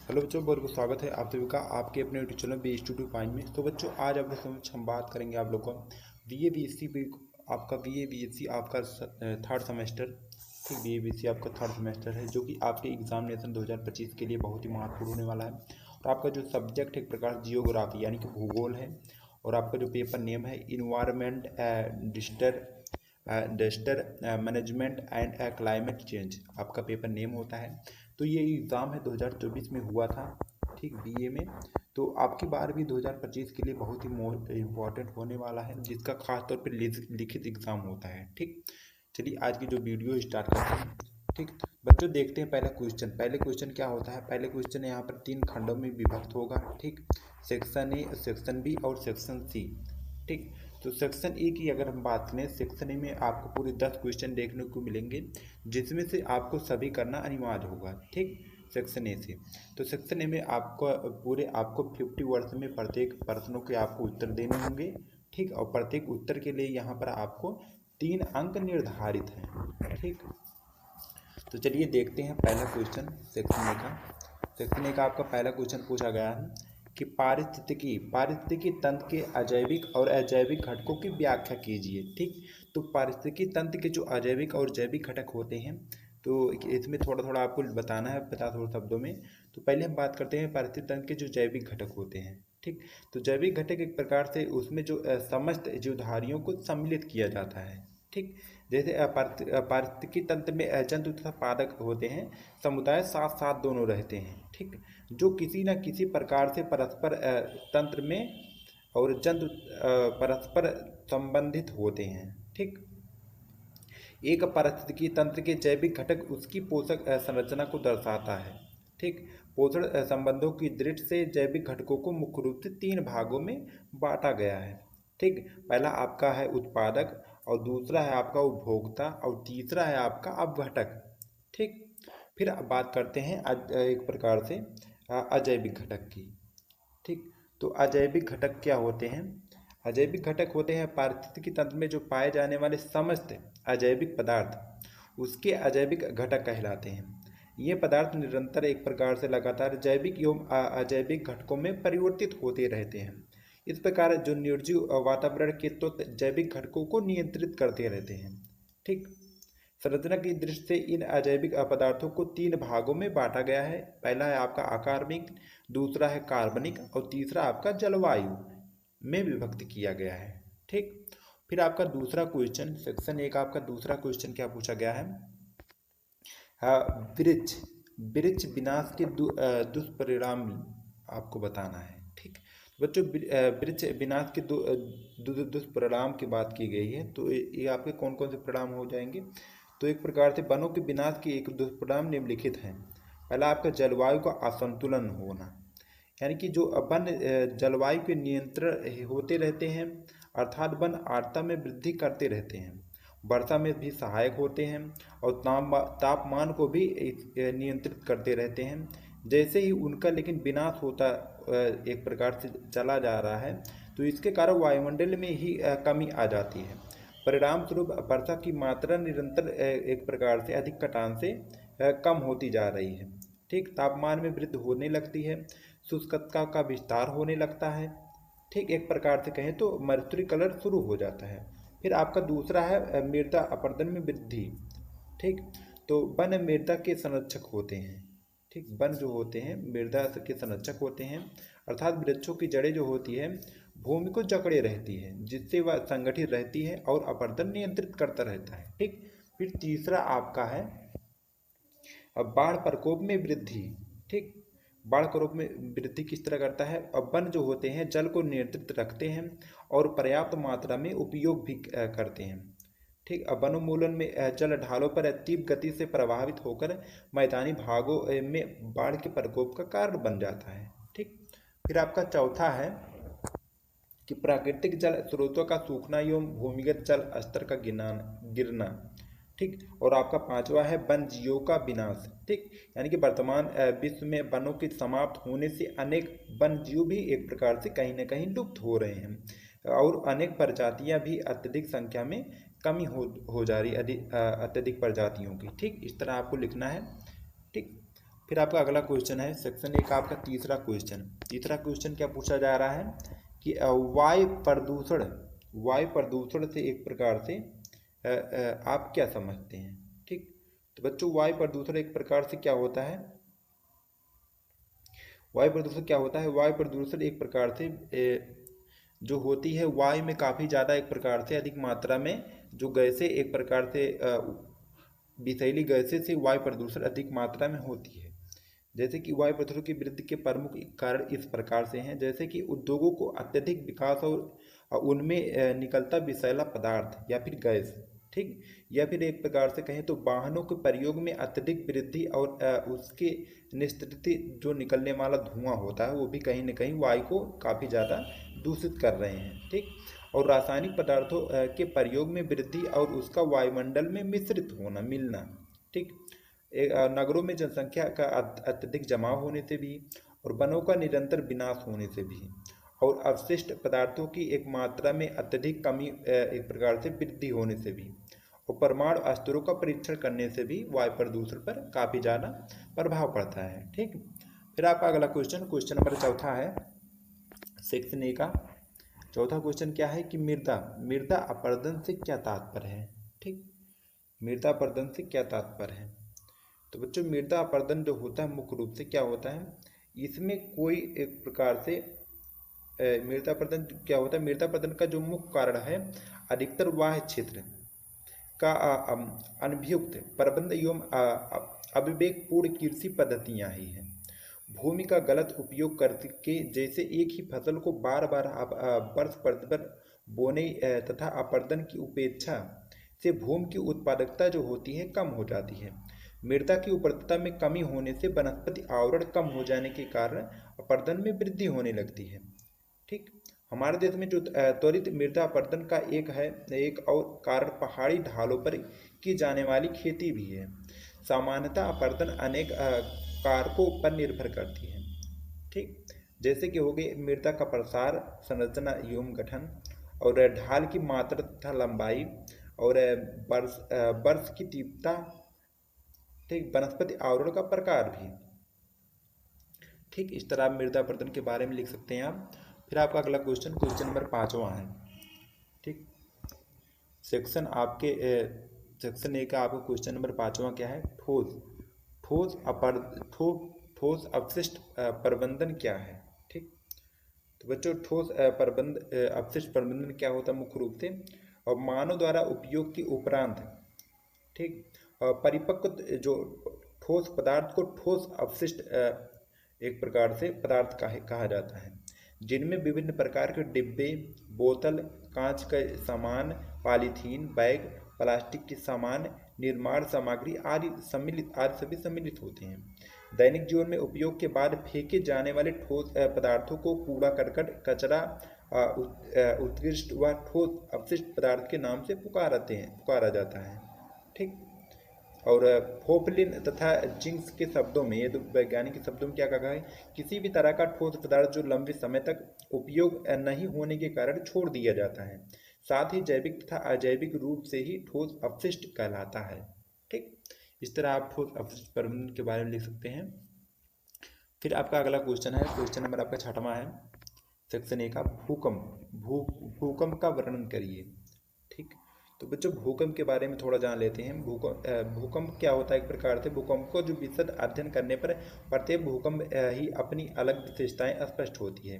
Hello बच्चों, बहुत बहुत स्वागत है आप सभी का आपके अपने YouTube channel B Studio Point में। तो बच्चों, आज आप लोग समझ हम बात करेंगे आप लोग को BA BSc भी आपका BA BSc आपका थर्ड सेमेस्टर। ठीक, BA BSc आपका थर्ड सेमेस्टर है जो कि आपके एग्जामिनेशन 2025 के लिए बहुत ही महत्वपूर्ण होने वाला है। और आपका जो सब्जेक्ट है एक प्रकार जियोग्राफी यानी कि भूगोल है। और आपका जो पेपर नेम है environment disaster management and climate change आपका पेपर नेम होता है। तो ये एग्ज़ाम है 2024 में हुआ था, ठीक, BA में। तो आपकी बार भी 2025 के लिए बहुत ही इम्पोर्टेंट होने वाला है, जिसका खास तौर पे लिखित एग्ज़ाम होता है। ठीक, चलिए आज की जो वीडियो स्टार्ट करते हैं। ठीक बच्चों, देखते हैं पहले क्वेश्चन क्या होता है। पहले क्वेश्चन यहाँ पर 3 खंडों में विभक्त होगा। ठीक, सेक्शन ए, सेक्शन बी और सेक्शन सी। ठीक, तो सेक्शन ए की अगर हम बात करें, सेक्शन ए में आपको पूरे 10 क्वेश्चन देखने को मिलेंगे, जिसमें से आपको सभी करना अनिवार्य होगा। ठीक, सेक्शन ए से। तो सेक्शन ए में आपको 50 वर्ड्स में प्रत्येक प्रश्नों के आपको उत्तर देने होंगे। ठीक, और प्रत्येक उत्तर के लिए यहाँ पर आपको 3 अंक निर्धारित हैं। ठीक, तो चलिए देखते हैं पहला क्वेश्चन सेक्शन ए का। सेक्शन ए का आपका पहला क्वेश्चन पूछा गया है कि पारिस्थितिकी तंत्र के अजैविक और अजैविक घटकों की व्याख्या कीजिए। ठीक, तो पारिस्थितिकी तंत्र के जो अजैविक और जैविक घटक होते हैं, तो इसमें थोड़ा थोड़ा आपको बताना है 50 शब्दों में। तो पहले हम बात करते हैं पारिस्थितिक तंत्र के जो जैविक घटक होते हैं। ठीक, तो जैविक घटक एक प्रकार से उसमें जो समस्त जीवधारियों को सम्मिलित किया जाता है। ठीक, जैसे पारिस्थितिकी तंत्र में जंतु तथा पादप होते हैं, समुदाय साथ साथ दोनों रहते हैं। ठीक, जो किसी न किसी प्रकार से परस्पर तंत्र में और जंतु परस्पर संबंधित होते हैं। ठीक, एक पारिस्थितिकी तंत्र के जैविक घटक उसकी पोषक संरचना को दर्शाता है। ठीक, पोषण संबंधों की दृष्टि से जैविक घटकों को मुख्य रूप से 3 भागों में बांटा गया है। ठीक, पहला आपका है उत्पादक, और दूसरा है आपका उपभोक्ता, और तीसरा है आपका अपघटक। ठीक, फिर अब बात करते हैं एक प्रकार से अजैविक घटक की। ठीक, तो अजैविक घटक क्या होते हैं? अजैविक घटक होते हैं पारिस्थितिकी तंत्र में जो पाए जाने वाले समस्त अजैविक पदार्थ उसके अजैविक घटक कहलाते हैं। ये पदार्थ निरंतर एक प्रकार से लगातार जैविक एवं अजैविक घटकों में परिवर्तित होते रहते हैं। इस प्रकार जो निर्जीव वातावरण के तत्व जैविक घटकों को नियंत्रित करते रहते हैं। ठीक, संरचना की दृष्टि से इन अजैविक पदार्थों को 3 भागों में बांटा गया है। पहला है आपका अकार्बनिक, दूसरा है कार्बनिक, और तीसरा आपका जलवायु में विभक्त किया गया है। ठीक, फिर आपका दूसरा क्वेश्चन सेक्शन ए का आपका दूसरा क्वेश्चन क्या पूछा गया है? वृक्ष वृक्ष विनाश के दुष्परिणाम आपको बताना है। ठीक, बच्चों, वृक्ष विनाश के दुष्परिणाम की बात की गई है। तो ये आपके कौन कौन से परिणाम हो जाएंगे? तो एक प्रकार से वनों के विनाश के एक दुष्परिणाम निम्नलिखित हैं। पहला आपका जलवायु का असंतुलन होना, यानी कि जो वन जलवायु के नियंत्रण होते रहते हैं, अर्थात वन आर्द्रता में वृद्धि करते रहते हैं, वर्षा में भी सहायक होते हैं, और तापमान को भी नियंत्रित करते रहते हैं। जैसे ही उनका लेकिन विनाश होता एक प्रकार से चला जा रहा है, तो इसके कारण वायुमंडल में ही कमी आ जाती है। परिणाम स्वरूप वर्षा की मात्रा निरंतर एक प्रकार से अधिक कटान से कम होती जा रही है। ठीक, तापमान में वृद्धि होने लगती है, शुष्कता का विस्तार होने लगता है। ठीक, एक प्रकार से कहें तो मर्क्यूरी शुरू हो जाता है। फिर आपका दूसरा है मृदा अपरदन में वृद्धि। ठीक, तो वन मृदा के संरक्षक होते हैं। ठीक, वन जो होते हैं मृदा के संरक्षक होते हैं, अर्थात वृक्षों की जड़ें जो होती है भूमि को जकड़े रहती है, जिससे वह संगठित रहती है और अपरदन नियंत्रित करता रहता है। ठीक, फिर तीसरा आपका है अब बाढ़ प्रकोप में वृद्धि। ठीक, बाढ़ प्रकोप में वृद्धि किस तरह करता है? अब वन जो होते हैं जल को नियंत्रित रखते हैं और पर्याप्त मात्रा में उपयोग भी करते हैं। ठीक, अब वनोन्मूलन में जल ढालों पर तीव्र गति से प्रभावित होकर मैदानी भागों में बाढ़ के प्रकोप का कारण बन जाता है। ठीक, फिर आपका चौथा है कि प्राकृतिक जल स्रोतों का सूखना एवं भूमिगत जल स्तर का गिरना। ठीक, और आपका पांचवा है वन जीवों का विनाश। ठीक, यानी कि वर्तमान विश्व में वनों के समाप्त होने से अनेक वन जीव भी एक प्रकार से कहीं न कहीं लुप्त हो रहे हैं, और अनेक प्रजातियां भी अत्यधिक संख्या में कमी हो जा रही अत्यधिक प्रजातियों की। ठीक, इस तरह आपको लिखना है। ठीक, फिर आपका अगला क्वेश्चन है सेक्शन ए का आपका तीसरा क्वेश्चन क्या पूछा जा रहा है कि वायु प्रदूषण से एक प्रकार से आप क्या समझते हैं। ठीक, तो बच्चों वायु प्रदूषण एक प्रकार से क्या होता है, वायु प्रदूषण एक प्रकार से जो होती है वायु में काफ़ी ज़्यादा एक प्रकार से अधिक मात्रा में जो गैसें एक प्रकार से विषैली गैसें से वायु प्रदूषण अधिक मात्रा में होती है। जैसे कि वायु प्रदूषण की वृद्धि के प्रमुख कारण इस प्रकार से हैं, जैसे कि उद्योगों को अत्यधिक विकास और उनमें निकलता विषैला पदार्थ या फिर गैस, ठीक, या फिर एक प्रकार से कहें तो वाहनों के प्रयोग में अत्यधिक वृद्धि और उसके निस्तृत जो निकलने वाला धुआं होता है वो भी कहीं ना कहीं वायु को काफ़ी ज़्यादा दूषित कर रहे हैं। ठीक, और रासायनिक पदार्थों के प्रयोग में वृद्धि और उसका वायुमंडल में मिश्रित होना मिलना। ठीक, नगरों में जनसंख्या का अत्यधिक जमाव होने से भी और वनों का निरंतर विनाश होने से भी और अवशिष्ट पदार्थों की एक मात्रा में अत्यधिक कमी एक प्रकार से वृद्धि होने से भी और परमाणु अस्त्रों का परीक्षण करने से भी वायु प्रदूषण पर काफ़ी ज़्यादा प्रभाव पड़ता है। ठीक, फिर आपका अगला क्वेश्चन नंबर चौथा है सेक्शन ए का चौथा क्वेश्चन क्या है कि मृदा अपरदन से क्या तात्पर्य है। ठीक, मृदा अपरदन से क्या तात्पर्य है, तो बच्चों मृदा अपरदन जो होता है मुख्य रूप से क्या होता है, इसमें कोई एक प्रकार से मृदा अपरदन क्या होता है, मृदा अपरदन का जो मुख्य कारण है अधिकतर वाह्य क्षेत्र का अनभियुक्त प्रबंध एवं अविवेकपूर्ण कृषि पद्धतियाँ ही हैं। भूमि का गलत उपयोग करके जैसे एक ही फसल को बार बार वर्ष प्रतिवर्ष बोने तथा अपरदन की उपेक्षा से भूमि की उत्पादकता जो होती है कम हो जाती है। मृदा की उर्वरता में कमी होने से वनस्पति आवरण कम हो जाने के कारण अपरदन में वृद्धि होने लगती है। ठीक, हमारे देश में जो त्वरित मृदा अपरदन का एक और कारण पहाड़ी ढालों पर की जाने वाली खेती भी है। सामान्यतः अपरदन अनेक कारकों पर निर्भर करती है। ठीक, जैसे कि हो गई मृदा का प्रसार, संरचना एवं गठन और ढाल की मात्रा तथा लंबाई और वर्ष की तीव्रता। ठीक, वनस्पति आवरण का प्रकार भी। ठीक, इस तरह आप मृदा अपरदन के बारे में लिख सकते हैं आप। फिर आपका अगला क्वेश्चन नंबर 5वां है। ठीक, सेक्शन ए का आपका क्वेश्चन नंबर 5वां क्या है, ठोस अपशिष्ट प्रबंधन क्या है। ठीक, तो बच्चों ठोस अपशिष्ट प्रबंधन क्या होता है मुख्य रूप से और मानव द्वारा उपयोग के उपरांत, ठीक, परिपक्व जो ठोस पदार्थ को ठोस अपशिष्ट एक प्रकार से पदार्थ कहा जाता है, जिनमें विभिन्न प्रकार के डिब्बे, बोतल, कांच का सामान, पॉलीथीन बैग, प्लास्टिक के सामान, निर्माण सामग्री आदि सभी सम्मिलित होते हैं। दैनिक जीवन में उपयोग के बाद फेंके जाने वाले ठोस पदार्थों को कूड़ा करकट, कचरा, उत्कृष्ट व ठोस अपशिष्ट पदार्थ के नाम से पुकारा जाता है। ठीक, और फोपलिन तथा जिंक्स के शब्दों में, ये तो वैज्ञानिक के शब्दों में क्या कहा है, किसी भी तरह का ठोस पदार्थ जो लंबे समय तक उपयोग नहीं होने के कारण छोड़ दिया जाता है, साथ ही जैविक तथा अजैविक रूप से ही ठोस अपशिष्ट कहलाता है। ठीक, इस तरह आप ठोस अपशिष्ट प्रबंधन के बारे में लिख सकते हैं। फिर आपका अगला क्वेश्चन है, क्वेश्चन नंबर आपका 6वां है सेक्शन ए का, भूकंप का वर्णन करिए। ठीक, तो बच्चों भूकंप के बारे में थोड़ा जान लेते हैं। भूकंप क्या होता है, एक प्रकार से भूकंप को जो विशद अध्ययन करने पर प्रत्येक भूकंप ही अपनी अलग विशेषताएं स्पष्ट होती है।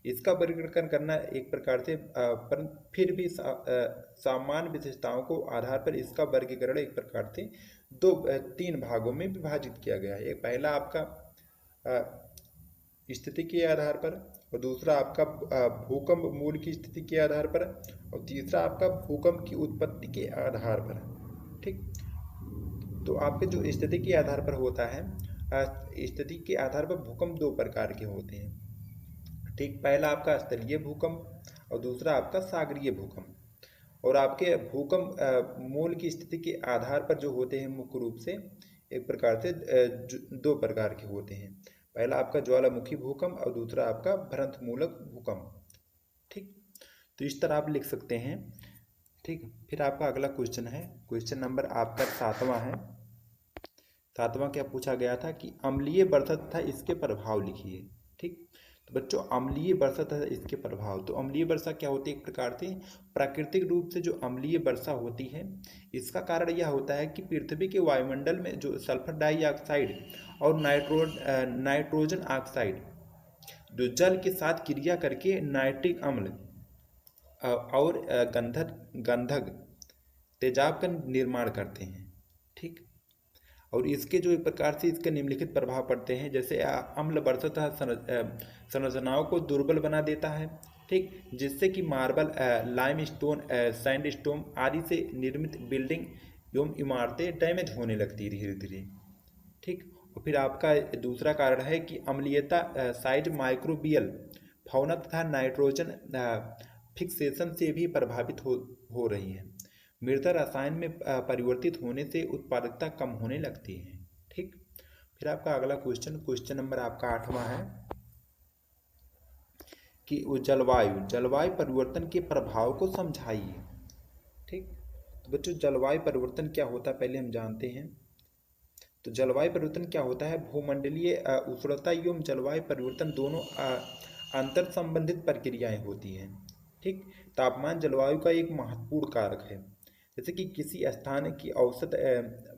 इसका वर्गीकरण करना एक प्रकार से पर फिर भी सामान्य विशेषताओं को आधार पर इसका वर्गीकरण एक प्रकार से 3 भागों में विभाजित किया गया है। एक पहला आपका स्थिति के आधार पर और दूसरा आपका भूकंप मूल की स्थिति के आधार पर और तीसरा आपका भूकंप की उत्पत्ति के आधार पर। ठीक, तो आपके जो स्थिति के आधार पर होता है, स्थिति के आधार पर भूकंप 2 प्रकार के होते हैं। ठीक, पहला आपका स्थलीय भूकंप और दूसरा आपका सागरीय भूकंप। और आपके भूकंप मूल की स्थिति के आधार पर जो होते हैं मुख्य रूप से एक प्रकार से 2 प्रकार के होते हैं। पहला आपका ज्वालामुखी भूकंप और दूसरा आपका भ्रंथमूलक भूकंप। ठीक, तो इस तरह आप लिख सकते हैं। ठीक, फिर आपका अगला क्वेश्चन है, क्वेश्चन नंबर आपका 7वां है सातवां क्या पूछा गया था कि अम्लीय वर्षा तथा इसके प्रभाव लिखिए। ठीक, तो बच्चों अम्लीय वर्षा तथा इसके प्रभाव, तो अम्लीय वर्षा क्या होती है? एक प्रकार से प्राकृतिक रूप से जो अम्लीय वर्षा होती है, इसका कारण यह होता है कि पृथ्वी के वायुमंडल में जो सल्फर डाइऑक्साइड और नाइट्रोजन ऑक्साइड जो जल के साथ क्रिया करके नाइट्रिक अम्ल और गंधक तेजाब का निर्माण करते हैं। ठीक, और इसके जो एक प्रकार से इसके निम्नलिखित प्रभाव पड़ते हैं, जैसे अम्ल वर्षा तथा संरचनाओं को दुर्बल बना देता है। ठीक, जिससे कि मार्बल, लाइम स्टोन, सैंडस्टोन आदि से निर्मित बिल्डिंग एवं इमारतें डैमेज होने लगती है धीरे धीरे। ठीक, और फिर आपका दूसरा कारण है कि अम्लीयता साइड माइक्रोबियल फौना तथा नाइट्रोजन फिक्सेशन से भी प्रभावित हो रही है। मृदा रसायन में परिवर्तित होने से उत्पादकता कम होने लगती है। ठीक, फिर आपका अगला क्वेश्चन नंबर आपका 8वां है कि जलवायु परिवर्तन के प्रभाव को समझाइए। ठीक, तो बच्चों जलवायु परिवर्तन क्या होता है पहले हम जानते हैं। तो जलवायु परिवर्तन क्या होता है? भूमंडलीय उष्णता एवं जलवायु परिवर्तन दोनों अंतर संबंधित प्रक्रियाएं होती हैं। ठीक, तापमान जलवायु का एक महत्वपूर्ण कारक है। जैसे कि किसी स्थान की औसत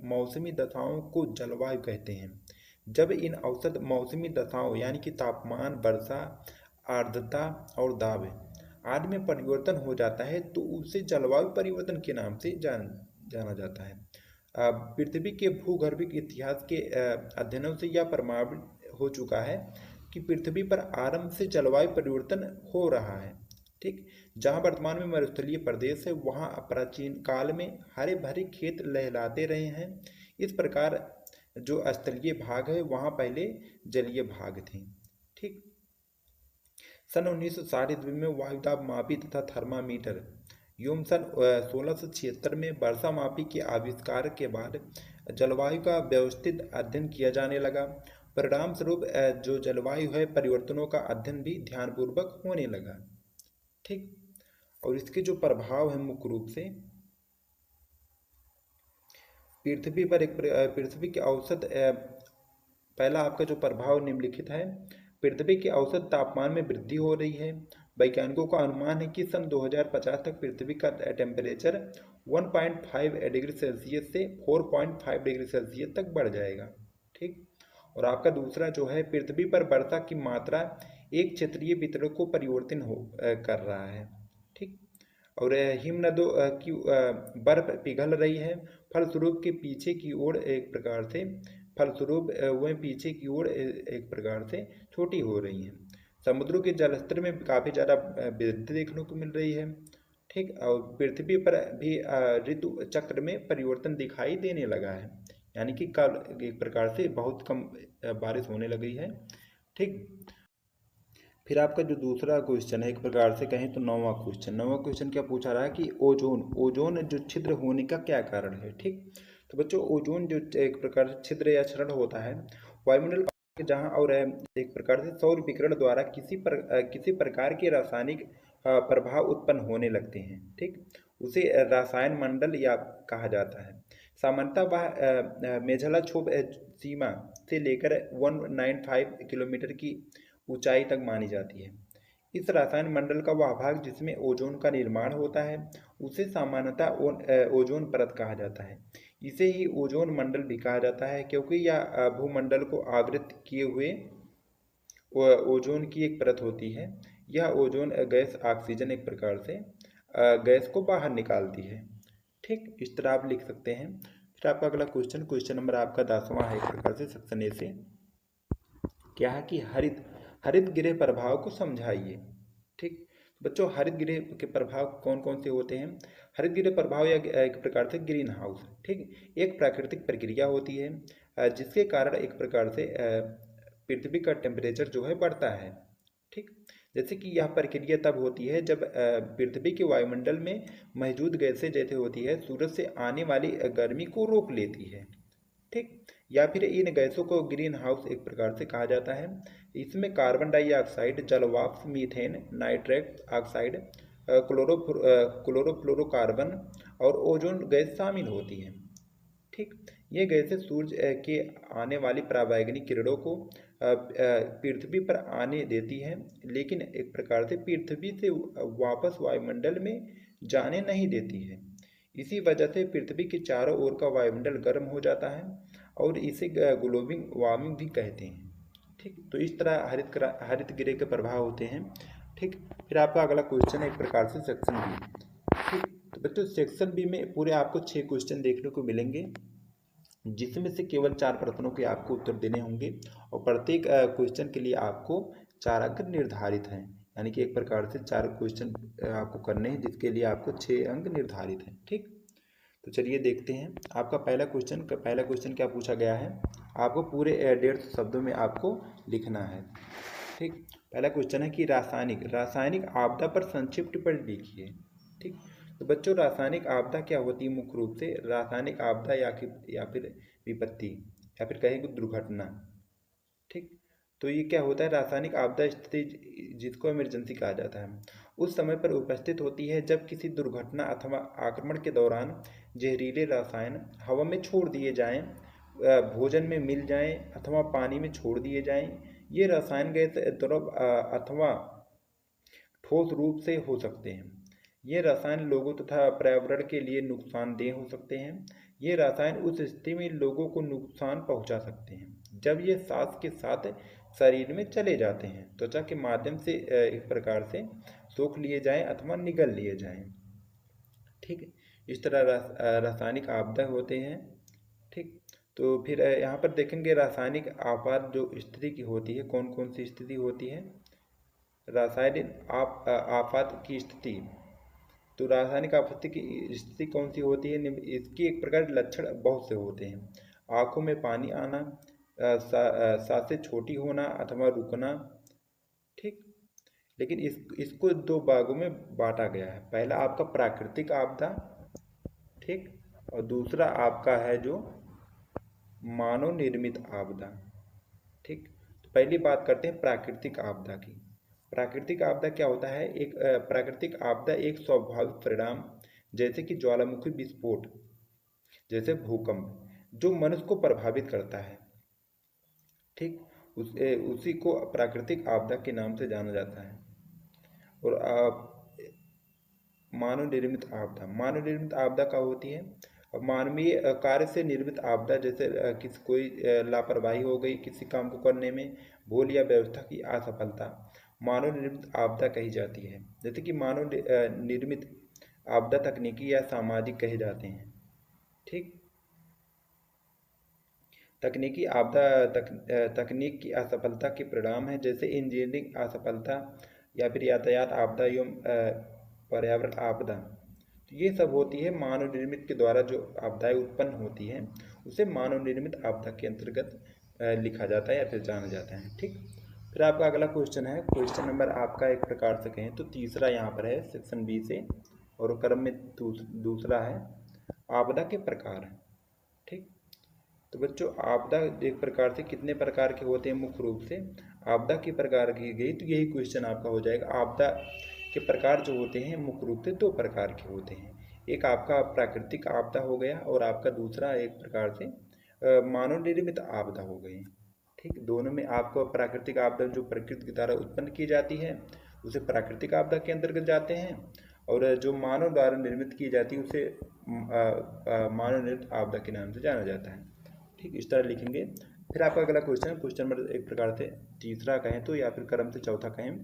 मौसमी दशाओं को जलवायु कहते हैं। जब इन औसत मौसमी दशाओं यानी कि तापमान, वर्षा, आर्द्रता और दाब आदि में परिवर्तन हो जाता है तो उसे जलवायु परिवर्तन के नाम से जाना जाता है। पृथ्वी के भूगर्भिक इतिहास के अध्ययनों से यह प्रमाणित हो चुका है कि पृथ्वी पर आरंभ से जलवायु परिवर्तन हो रहा है। ठीक, जहाँ वर्तमान में मरुस्थलीय प्रदेश है वहाँ प्राचीन काल में हरे भरे खेत लहलाते रहे हैं। इस प्रकार जो स्थलीय भाग है वहाँ पहले जलीय भाग थे। ठीक, सन 1960 ईस्वी में वायुदाब मापी तथा थर्मामीटर एवं सन 1676 में वर्षा मापी के आविष्कार के बाद जलवायु का व्यवस्थित अध्ययन किया जाने लगा। परिणाम स्वरूप जो जलवायु है परिवर्तनों का अध्ययन भी ध्यानपूर्वक होने लगा। ठीक, और इसके जो प्रभाव है मुख्य रूप से पृथ्वी पर पृथ्वी के औसत पहला आपका जो प्रभाव निम्नलिखित है। पृथ्वी के औसत तापमान में वृद्धि हो रही है। वैज्ञानिकों का अनुमान है कि सन 2050 तक पृथ्वी का टेम्परेचर 1.5 डिग्री सेल्सियस से 4.5 डिग्री सेल्सियस तक बढ़ जाएगा। ठीक, और आपका दूसरा जो है पृथ्वी पर वर्षा की मात्रा एक क्षेत्रीय वितरण को परिवर्तन कर रहा है। ठीक, और हिमनदों की बर्फ पिघल रही है। फलस्वरूप वह पीछे की ओर एक प्रकार से छोटी हो रही हैं। समुद्रों के जलस्तर में काफ़ी ज़्यादा वृद्धि देखने को मिल रही है। ठीक, और पृथ्वी पर भी ऋतु चक्र में परिवर्तन दिखाई देने लगा है, यानी कि कल एक प्रकार से बहुत कम बारिश होने लगी है। ठीक, फिर आपका जो दूसरा क्वेश्चन है एक प्रकार से कहें तो नौवां क्वेश्चन क्या पूछा रहा है कि ओजोन जो छिद्र होने का क्या कारण है। ठीक, तो बच्चों ओजोन जो एक प्रकार से छिद्र या क्षरण होता है वायुमंडल के जहां और एक प्रकार से सौर विकिरण द्वारा किसी प्रकार के रासायनिक प्रभाव उत्पन्न होने लगते हैं। ठीक, उसे रसायन मंडल या कहा जाता है। सामान्यतः वह मेझला क्षोभ सीमा से लेकर 195 किलोमीटर की ऊंचाई तक मानी जाती है। इस रसायन मंडल का वह भाग जिसमें ओजोन का निर्माण होता है उसे सामान्यतः ओजोन परत कहा जाता है। इसे ही ओजोन मंडल भी कहा जाता है क्योंकि यह भूमंडल को आवृत किए हुए ओजोन की एक परत होती है। यह ओजोन गैस ऑक्सीजन एक प्रकार से गैस को बाहर निकालती है। ठीक, इस तरह आप लिख सकते हैं। फिर आपका अगला क्वेश्चन नंबर आपका 10वां है एक प्रकार से सेक्शन ए से क्या है कि हरित गृह प्रभाव को समझाइए। ठीक, बच्चों हरित गृह के प्रभाव कौन कौन से होते हैं? हरित गृह प्रभाव या एक प्रकार से ग्रीन हाउस ठीक एक प्राकृतिक प्रक्रिया होती है जिसके कारण एक प्रकार से पृथ्वी का टेम्परेचर जो है बढ़ता है। ठीक, जैसे कि यह प्रक्रिया तब होती है जब पृथ्वी के वायुमंडल में मौजूद गैसें जैसे होती है सूरज से आने वाली गर्मी को रोक लेती है। ठीक, या फिर इन गैसों को ग्रीन हाउस एक प्रकार से कहा जाता है। इसमें कार्बन डाइऑक्साइड, जलवाष्प, मीथेन, नाइट्रस ऑक्साइड, क्लोरोफ्लोरोकार्बन और ओजोन गैस शामिल होती हैं। ठीक, ये गैसें सूर्य के आने वाली पराबैंगनी किरणों को पृथ्वी पर आने देती है, लेकिन एक प्रकार से पृथ्वी से वापस वायुमंडल में जाने नहीं देती है। इसी वजह से पृथ्वी के चारों ओर का वायुमंडल गर्म हो जाता है और इसे ग्लोबल वार्मिंग भी कहते हैं। ठीक, तो इस तरह हरित गृह के प्रभाव होते हैं। ठीक, फिर आपका अगला क्वेश्चन है एक प्रकार से सेक्शन बी। ठीक, तो बच्चों सेक्शन बी में पूरे आपको 6 क्वेश्चन देखने को मिलेंगे, जिसमें से केवल 4 प्रश्नों के आपको उत्तर देने होंगे और प्रत्येक क्वेश्चन के लिए आपको 4 अंक निर्धारित हैं। यानी कि एक प्रकार से 4 क्वेश्चन आपको करने हैं, जिसके लिए आपको 6 अंक निर्धारित हैं। ठीक, तो चलिए देखते हैं। आपका पहला क्वेश्चन क्या पूछा गया है, आपको पूरे 150 शब्दों में आपको लिखना है। ठीक, पहला क्वेश्चन है कि रासायनिक आपदा पर संक्षिप्त टिप्पणी लिखिए। ठीक, तो बच्चों रासायनिक आपदा क्या होती है? मुख्य रूप से रासायनिक आपदा या फिर विपत्ति या फिर कहेंगे दुर्घटना। ठीक, तो ये क्या होता है? रासायनिक आपदा स्थिति, जिसको इमरजेंसी कहा जाता है, उस समय पर उपस्थित होती है जब किसी दुर्घटना अथवा आक्रमण के दौरान जहरीले रसायन हवा में छोड़ दिए जाएं, भोजन में मिल जाएं अथवा पानी में छोड़ दिए जाएं। ये रसायन गैस, द्रव अथवा ठोस रूप से हो सकते हैं। ये रसायन लोगों तथा पर्यावरण के लिए नुकसानदेह हो सकते हैं। ये रसायन उस स्थिति में लोगों को नुकसान पहुंचा सकते हैं जब ये सांस के साथ शरीर में चले जाते हैं, त्वचा के माध्यम से एक प्रकार से सोख लिए जाएं अथवा निगल लिए जाएं। ठीक, इस तरह रासायनिक आपदा होते हैं। ठीक, तो फिर यहाँ पर देखेंगे रासायनिक आपात जो स्थिति की होती है, कौन कौन सी स्थिति होती है रासायनिक आपात की स्थिति। तो रासायनिक आपत्ति की स्थिति कौन सी होती है? इसकी एक प्रकार लक्षण बहुत से होते हैं। आंखों में पानी आना, सांसें छोटी होना अथवा रुकना। ठीक, लेकिन इसको 2 भागों में बांटा गया है। पहला आपका प्राकृतिक आपदा, ठीक, और दूसरा आपका है जो मानव निर्मित आपदा। ठीक, तो पहली बात करते हैं प्राकृतिक आपदा की। प्राकृतिक आपदा क्या होता है? एक प्राकृतिक आपदा एक स्वाभाविक परिणाम, जैसे कि ज्वालामुखी विस्फोट, जैसे भूकंप, जो मनुष्य को प्रभावित करता है। ठीक, उसी को प्राकृतिक आपदा के नाम से जाना जाता है। और मानव निर्मित आपदा का होती है? अब मानवीय कार्य से निर्मित आपदा, जैसे किसी कोई लापरवाही हो गई किसी काम को करने में, भूल या व्यवस्था की असफलता, मानव निर्मित आपदा कही जाती है। जैसे कि मानव निर्मित आपदा तकनीकी या सामाजिक कहे जाते हैं। ठीक, तकनीकी आपदा तकनीक की असफलता के परिणाम है, जैसे इंजीनियरिंग असफलता या फिर यातायात आपदा एवं पर्यावरण आपदा। तो ये सब होती है मानव निर्मित के द्वारा जो आपदाएं उत्पन्न होती हैं, उसे मानव निर्मित आपदा के अंतर्गत लिखा जाता है या फिर जाना जाता है। ठीक, फिर आपका अगला क्वेश्चन है, क्वेश्चन नंबर आपका एक प्रकार से कहें तो तीसरा यहाँ पर है सेक्शन बी से, और क्रम में दूसरा है आपदा के प्रकार। ठीक, तो बच्चों आपदा एक प्रकार से कितने प्रकार के होते हैं? मुख्य रूप से आपदा के प्रकार की गई तो यही क्वेश्चन आपका हो जाएगा। आपदा के प्रकार जो होते हैं मुख्य रूप से 2 प्रकार के होते हैं। एक आपका प्राकृतिक आपदा हो गया और आपका दूसरा एक प्रकार से मानव निर्मित आपदा हो गई। ठीक, दोनों में आपको प्राकृतिक आपदा जो प्रकृति के द्वारा उत्पन्न की जाती है उसे प्राकृतिक आपदा के अंतर्गत जाते हैं, और जो मानव द्वारा निर्मित की जाती है उसे मानव निर्मित आपदा के नाम से जाना जाता है। ठीक, इस तरह लिखेंगे। फिर आपका अगला क्वेश्चन नंबर एक प्रकार से तीसरा कहें तो या फिर क्रम से चौथा कहें,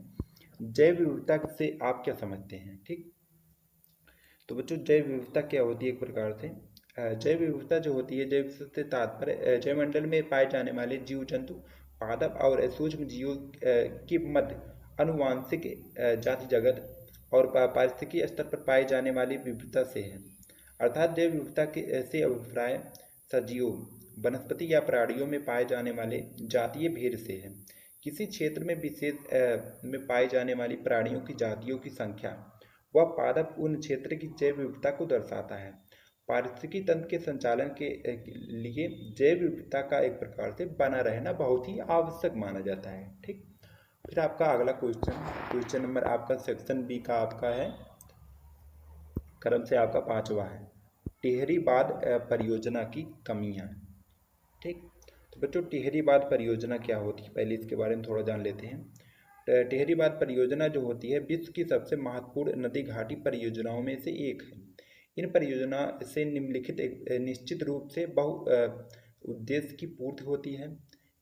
जैव विविधता से आप क्या समझते हैं? ठीक, तो बच्चों जैव विविधता क्या होती है? एक प्रकार से जैव विविधता जो होती है, जैव विविधता से तात्पर्य जैवमंडल में पाए जाने वाले जीव जंतु, पादप और सूक्ष्म जीवों की मध्य अनुवांशिक जाति जगत और पारिस्थितिकी स्तर पर पाई जाने वाली विविधता से है। अर्थात जैव विविधता से अभिप्राय सजीवों, वनस्पति या प्राणियों में पाए जाने वाले जातीय भेद से है। किसी क्षेत्र में विशेष में पाई जाने वाली प्राणियों की जातियों की संख्या व पादप उन क्षेत्र की जैव विविधता को दर्शाता है। पारिस्थितिकी तंत्र के संचालन के लिए जैव विविधता का एक प्रकार से बना रहना बहुत ही आवश्यक माना जाता है। ठीक, फिर आपका अगला क्वेश्चन नंबर आपका सेक्शन बी का आपका है, क्रम से आपका 5वां है। टिहरी बांध परियोजना की कमियां। ठीक, तो बच्चों टिहरी बांध परियोजना क्या होती है, पहले इसके बारे में थोड़ा जान लेते हैं। टिहरी बांध परियोजना जो होती है विश्व की सबसे महत्वपूर्ण नदी घाटी परियोजनाओं में से एक है। इन परियोजना से निम्नलिखित एक निश्चित रूप से बहु उद्देश्य की पूर्ति होती है,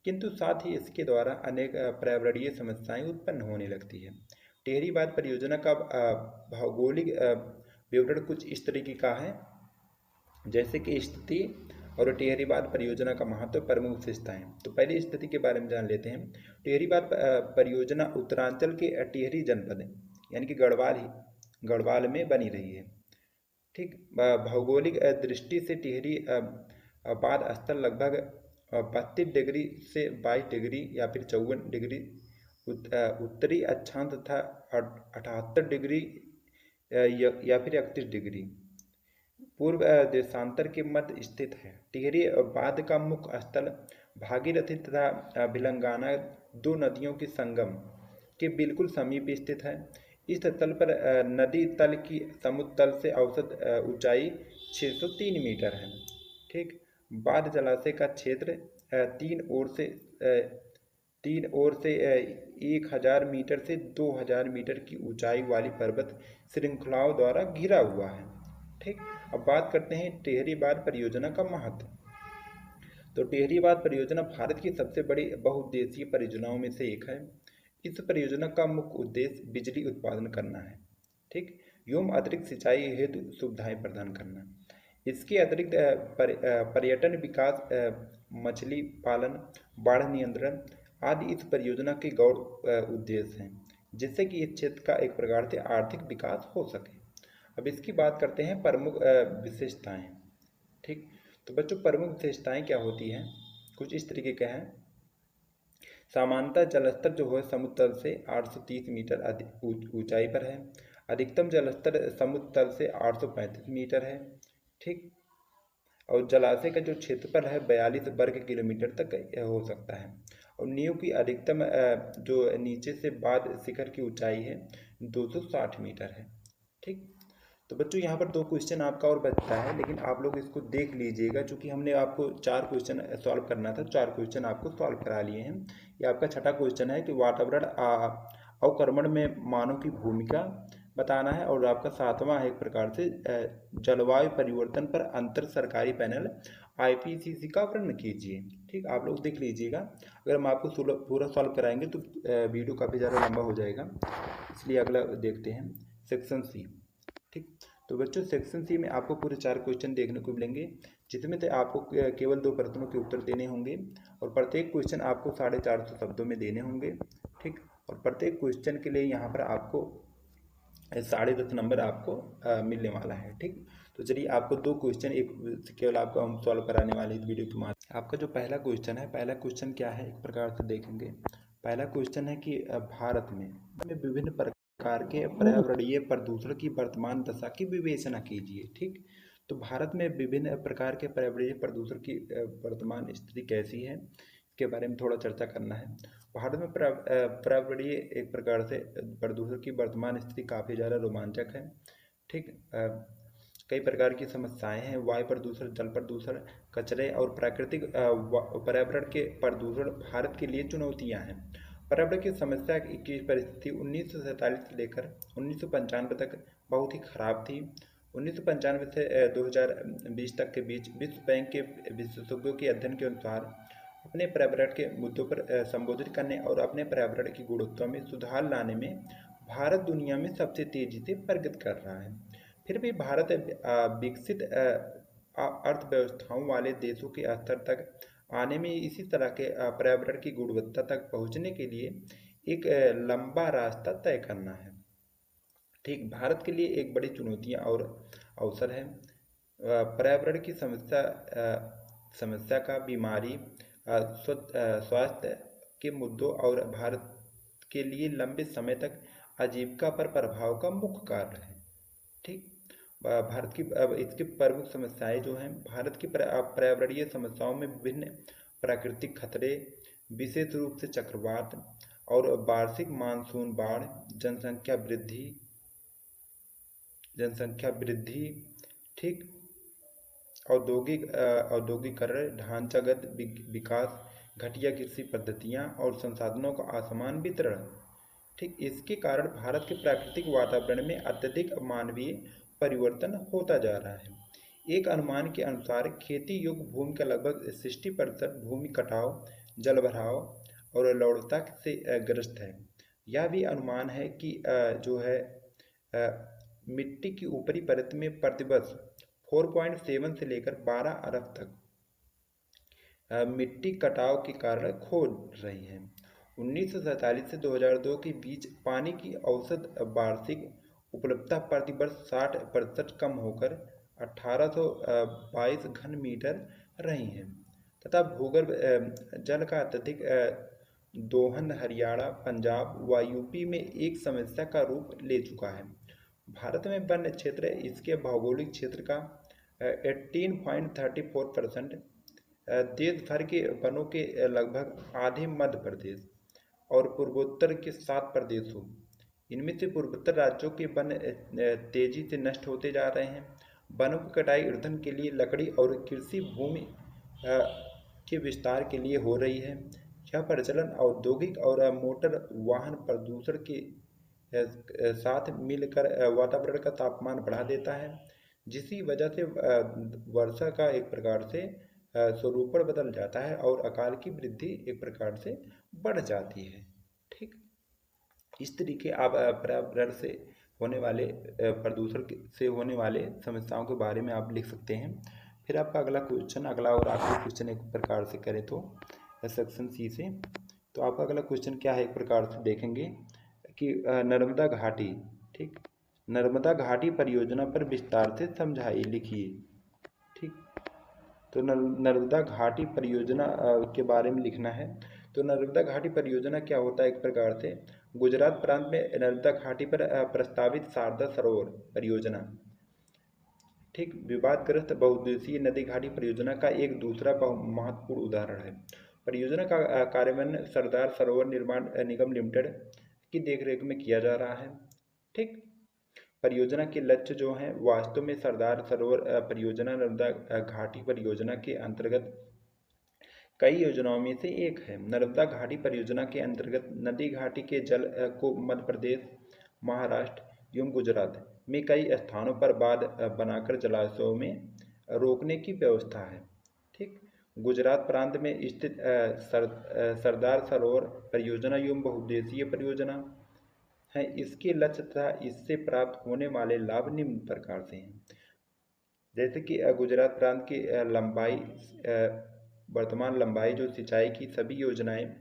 किंतु साथ ही इसके द्वारा अनेक पर्यावरणीय समस्याएं उत्पन्न होने लगती है। टिहरी बांध परियोजना का भौगोलिक विवरण कुछ इस तरीके का है, जैसे कि स्थिति और टिहरी बांध परियोजना का महत्व, प्रमुख विशेषताएं। तो पहले स्थिति के बारे में जान लेते हैं। टिहरी बांध परियोजना उत्तरांचल के टिहरी जनपद यानी कि गढ़वाल में बनी रही है। ठीक, भौगोलिक दृष्टि से टिहरी बांध स्थल लगभग 32 डिग्री से 22 डिग्री या फिर 54 डिग्री उत्तरी अक्षांश तथा 78 डिग्री या फिर 31 डिग्री पूर्व देशांतर के मध्य स्थित है। टिहरी बांध का मुख्य स्थल भागीरथी तथा भिलंगाना दो नदियों के संगम के बिल्कुल समीप स्थित है। इस स्थल पर नदी तल की समुद्र तल से औसत ऊंचाई 603 मीटर है। ठीक, बांध जलाशय का क्षेत्र तीन ओर से 1000 मीटर से 2000 मीटर की ऊंचाई वाली पर्वत श्रृंखलाओं द्वारा घिरा हुआ है। ठीक, अब बात करते हैं टिहरी बांध परियोजना का महत्व। तो टिहरी बांध परियोजना भारत की सबसे बड़ी बहुउद्देशीय परियोजनाओं में से एक है। इस परियोजना का मुख्य उद्देश्य बिजली उत्पादन करना है। ठीक, एवं अतिरिक्त सिंचाई हेतु सुविधाएं प्रदान करना। इसके अतिरिक्त पर्यटन विकास, मछली पालन, बाढ़ नियंत्रण आदि इस परियोजना के गौर उद्देश्य हैं, जिससे कि इस क्षेत्र का एक प्रकार से आर्थिक विकास हो सके। अब इसकी बात करते हैं प्रमुख विशेषताएं। ठीक, तो बच्चों प्रमुख विशेषताएं क्या होती हैं, कुछ इस तरीके के हैं। सामान्यतः जलस्तर जो है समुद्र तल से 830 मीटर ऊंचाई पर है। अधिकतम जलस्तर समुद्र तल से 835 मीटर है। ठीक, और जलाशय का जो क्षेत्रफल है 42 वर्ग किलोमीटर तक हो सकता है। और नींव की अधिकतम जो नीचे से बांध शिखर की ऊंचाई है 260 मीटर है। ठीक, तो बच्चों यहाँ पर 2 क्वेश्चन आपका और बचता है, लेकिन आप लोग इसको देख लीजिएगा, क्योंकि हमने आपको 4 क्वेश्चन सॉल्व करना था, 4 क्वेश्चन आपको सॉल्व करा लिए हैं। ये आपका छठा क्वेश्चन है कि वातावरण अवक्रमण में मानव की भूमिका बताना है, और आपका 7वां है एक प्रकार से जलवायु परिवर्तन पर अंतर सरकारी पैनल IPCC का वर्णन कीजिए। ठीक, आप लोग देख लीजिएगा। अगर हम आपको पूरा सॉल्व कराएंगे तो वीडियो काफ़ी ज़्यादा लंबा हो जाएगा, इसलिए अगला देखते हैं सेक्शन सी। ठीक, तो बच्चों सेक्शन सी में आपको पूरे 4 क्वेश्चन देखने को मिलेंगे, जिसमें से आपको केवल 2 प्रश्नों के उत्तर देने होंगे, और प्रत्येक क्वेश्चन आपको 450 शब्दों में देने होंगे। ठीक, और प्रत्येक क्वेश्चन के लिए यहाँ पर आपको 10.5 नंबर आपको मिलने वाला है। ठीक, तो चलिए आपको 2 क्वेश्चन एक केवल आपको हम सॉल्व कराने वाले इस वीडियो के माध्यम। आपका जो पहला क्वेश्चन है, पहला क्वेश्चन क्या है एक प्रकार से देखेंगे। पहला क्वेश्चन है कि भारत में विभिन्न प्रकार के पर्यावरणीय प्रदूषण की वर्तमान दशा की विवेचना कीजिए। ठीक, तो भारत में विभिन्न प्रकार के पर्यावरणीय प्रदूषण की वर्तमान स्थिति कैसी है, इसके बारे में थोड़ा चर्चा करना है। भारत में पर्यावरणीय एक प्रकार से प्रदूषण की वर्तमान स्थिति काफ़ी ज़्यादा रोमांचक है। ठीक, कई प्रकार की समस्याएं हैं। वायु प्रदूषण, जल प्रदूषण, कचरे और प्राकृतिक पर्यावरण के प्रदूषण भारत के लिए चुनौतियां हैं। पर्यावरण की समस्या की परिस्थिति 1947 से लेकर 1995 तक बहुत ही खराब थी। 1995 से 2020 तक के बीच विश्व बैंक के विशेषज्ञों के अध्ययन के अनुसार अपने पर्यावरण के मुद्दों पर संबोधित करने और अपने पर्यावरण की गुणवत्ता में सुधार लाने में भारत दुनिया में सबसे तेजी से प्रगति कर रहा है। फिर भी भारत विकसित अर्थव्यवस्थाओं वाले देशों के स्तर तक आने में इसी तरह के पर्यावरण की गुणवत्ता तक पहुंचने के लिए एक लंबा रास्ता तय करना है। ठीक, भारत के लिए एक बड़ी चुनौतियां और अवसर है। पर्यावरण की समस्या का बीमारी, स्वास्थ्य के मुद्दों और भारत के लिए लंबे समय तक आजीविका पर प्रभाव का मुख्य कारण है। ठीक, भारत की अब इसकी प्रमुख समस्याएं जो हैं, भारत की पर्यावरणीय समस्याओं में विभिन्न प्राकृतिक खतरे, विशेष रूप से चक्रवात और वार्षिक मानसून बाढ़, जनसंख्या वृद्धि। ठीक, औद्योगिकरण, ढांचागत विकास, घटिया कृषि पद्धतियां और संसाधनों का असमान वितरण। ठीक, इसके कारण भारत के प्राकृतिक वातावरण में अत्यधिक मानवीय परिवर्तन होता जा रहा है। एक अनुमान के अनुसार खेती योग्य भूमि का लगभग 60% भूमि कटाव, जलभराव और लवणता से ग्रस्त है। यह भी अनुमान है कि जो है मिट्टी की ऊपरी परत में प्रतिवर्ष 4.7 से लेकर 12 अरब तक मिट्टी कटाव के कारण खो रही है। 1947 से 2002 के बीच पानी की औसत वार्षिक उपलब्धता प्रतिवर्ष 60% कम होकर 1822 घन मीटर रही है तथा भूगर्भ जल का अत्यधिक दोहन हरियाणा, पंजाब व यूपी में एक समस्या का रूप ले चुका है। भारत में वन क्षेत्र इसके भौगोलिक क्षेत्र का 18.34%, देश भर के वनों के लगभग आधे मध्य प्रदेश और पूर्वोत्तर के 7 प्रदेशों, इनमें से पूर्वोत्तर राज्यों के वन तेजी से नष्ट होते जा रहे हैं। वनों की कटाई ईंधन के लिए लकड़ी और कृषि भूमि के विस्तार के लिए हो रही है। यह प्रचलन औद्योगिक और मोटर वाहन प्रदूषण के साथ मिलकर वातावरण का तापमान बढ़ा देता है, जिसकी वजह से वर्षा का एक प्रकार से स्वरूपण बदल जाता है और अकाल की वृद्धि एक प्रकार से बढ़ जाती है। ठीक, इस तरीके आप पर्यावरण से होने वाले प्रदूषण से होने वाले समस्याओं के बारे में आप लिख सकते हैं। फिर आपका अगला और आखिरी क्वेश्चन एक प्रकार से करें तो सेक्शन सी से, तो आपका अगला क्वेश्चन क्या है एक प्रकार से देखेंगे कि नर्मदा घाटी, ठीक, नर्मदा घाटी परियोजना पर विस्तार से समझाइए, लिखिए। ठीक, तो नर्मदा घाटी परियोजना के बारे में लिखना है। तो नर्मदा घाटी परियोजना क्या होता है एक प्रकार से, गुजरात प्रांत में नर्मदा घाटी पर प्रस्तावित शारदा सरोवर परियोजना, ठीक, विवादग्रस्त बहुउद्देशीय नदी घाटी परियोजना का एक दूसरा महत्वपूर्ण उदाहरण है। परियोजना का कार्यान्वयन सरदार सरोवर निर्माण निगम लिमिटेड की देखरेख में किया जा रहा है। ठीक, परियोजना के लक्ष्य जो हैं वास्तव में सरदार सरोवर परियोजना नर्मदा घाटी परियोजना के अंतर्गत कई योजनाओं में से एक है। नर्मदा घाटी परियोजना के अंतर्गत नदी घाटी के जल को मध्य प्रदेश, महाराष्ट्र एवं गुजरात में कई स्थानों पर बांध बनाकर जलाशयों में रोकने की व्यवस्था है। ठीक, गुजरात प्रांत में स्थित सरदार सरोवर परियोजना एवं बहुउद्देशीय परियोजना है। इसके लक्ष्य तथा इससे प्राप्त होने वाले लाभ निम्न प्रकार से हैं। जैसे कि गुजरात प्रांत की लंबाई, वर्तमान लंबाई जो सिंचाई की सभी योजनाएं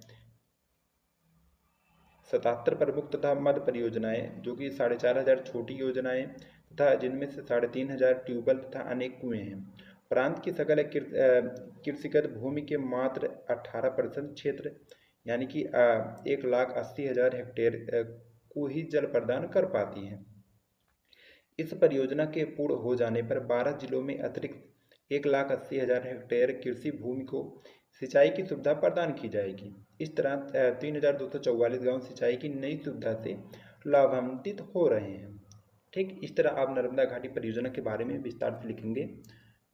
77 प्रमुख तथा मध्य परियोजनाएं जो कि 4500 छोटी योजनाएं तथा जिनमें से 3500 ट्यूबवेल तथा अनेक कुएं हैं। प्रांत की सकल कृषिगत भूमि के मात्र 18% क्षेत्र यानी कि 1,80,000 हेक्टेयर को ही जल प्रदान कर पाती है। इस परियोजना के पूर्ण हो जाने पर 12 जिलों में अतिरिक्त 1,80,000 हेक्टेयर कृषि भूमि को सिंचाई की सुविधा प्रदान की जाएगी। इस तरह 3,244 गांव सिंचाई की नई सुविधा से लाभान्वित हो रहे हैं। ठीक, इस तरह आप नर्मदा घाटी परियोजना के बारे में विस्तार से लिखेंगे।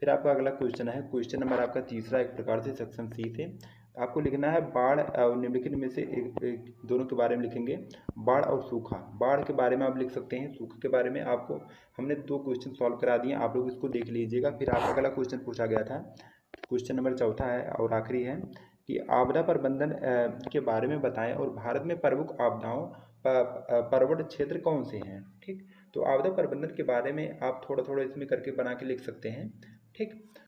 फिर आपका अगला क्वेश्चन है, क्वेश्चन नंबर आपका तीसरा एक प्रकार से सेक्शन सी से आपको लिखना है बाढ़ और निम्नलिखित में से एक दोनों के बारे में लिखेंगे। बाढ़ और सूखा, बाढ़ के बारे में आप लिख सकते हैं, सूखे के बारे में आपको हमने 2 क्वेश्चन सॉल्व करा दिए, आप लोग इसको देख लीजिएगा। फिर आपका अगला क्वेश्चन पूछा गया था, क्वेश्चन नंबर चौथा है और आखिरी है कि आपदा प्रबंधन के बारे में बताएं और भारत में प्रमुख आपदाओं पर्वत क्षेत्र कौन से हैं। ठीक, तो आपदा प्रबंधन के बारे में आप थोड़ा थोड़ा इसमें करके बना के लिख सकते हैं। ठीक,